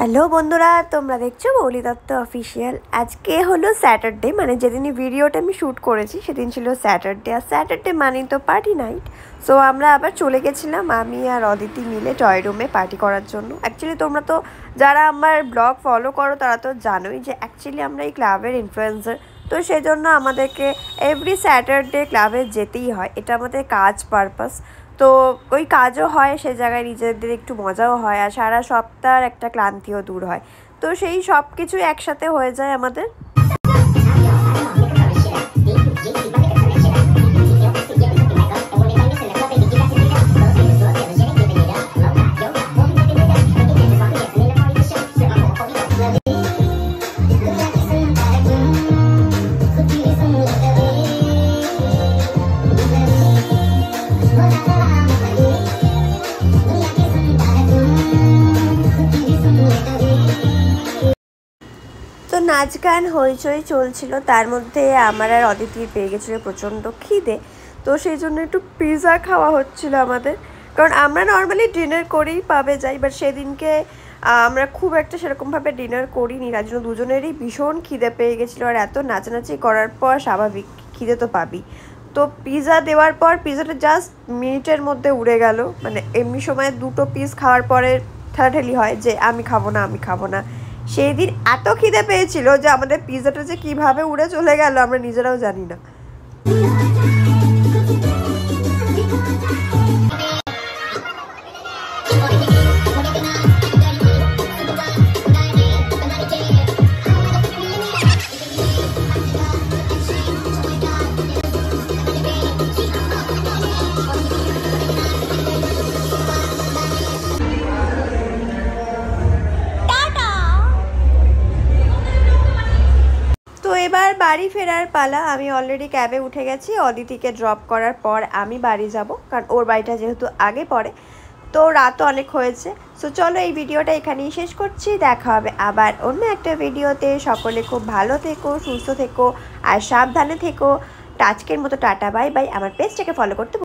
Hello বন্ধুরা, তোমরা দেখছো মৌলি দত্ত অফিসিয়াল। আজকে হলো স্যাটারডে, মানে যেদিন ভিডিওটা আমি শ্যুট করেছি সেদিন ছিল স্যাটারডে। আর স্যাটারডে মানেই তো পার্টি নাইট। সো আমরা আবার চলে গেছিলাম আমি আর অদিতি মিলে টয় রুমে পার্টি করার জন্য। অ্যাকচুয়ালি তোমরা তো যারা আমার ব্লগ ফলো করো তারা তো জানোই যে অ্যাকচুয়ালি আমরা এই ক্লাবের ইনফ্লুয়েন্সার। তো সেই জন্য আমাদেরকে এভরি স্যাটারডে ক্লাবে যেতেই হয়, এটা আমাদের কাজ পারপাস। তো ওই কাজও হয়, সে জায়গায় নিজেদের একটু মজাও হয়, আর সারা সপ্তাহের একটা ক্লান্তিও দূর হয়। তো সেই সব কিছুই একসাথে হয়ে যায় আমাদের। তো নাচ গান হইচই চলছিল, তার মধ্যে আমার আর অদিতির পেয়ে গেছিলো প্রচণ্ড খিদে। তো সেই জন্য একটু পিৎজা খাওয়া হচ্ছিল আমাদের, কারণ আমরা নর্মালি ডিনার করেই পাবে যাই, বাট সেদিনকে আমরা খুব একটা সেরকমভাবে ডিনার করিনি, তার জন্য দুজনেরই ভীষণ খিদে পেয়ে গেছিলো। আর এত নাচানাচি করার পর স্বাভাবিক খিদে তো পাবি। তো পিৎজা দেওয়ার পর পিৎজাটা জাস্ট মিনিটের মধ্যে উড়ে গেল। মানে এমনি সময় দুটো পিস খাওয়ার পরে ঠেলাঠেলি হয় যে আমি খাবো না, আমি খাবো না। সেই দিন এত খিদে পেয়েছিল যে আমাদের পিৎজাটা যে কীভাবে উড়ে চলে গেল আমরা নিজেরাও জানি না। তো এবার বাড়ি ফেরার পালা। আমি অলরেডি ক্যাবে উঠে গেছি, অদিতিকে ড্রপ করার পর আমি বাড়ি যাব, কারণ ওর বাড়িটা যেহেতু আগে পড়ে। তো রাতও অনেক হয়েছে। সো চলো এই ভিডিওটা এখানেই শেষ করছি, দেখা হবে আবার অন্য একটা ভিডিওতে। সকলে খুব ভালো থেকো, সুস্থ থেকো আর সাবধানে থেকো। আজকের মতো টাটা, বাই বাই। আমার পেজটাকে ফলো করতে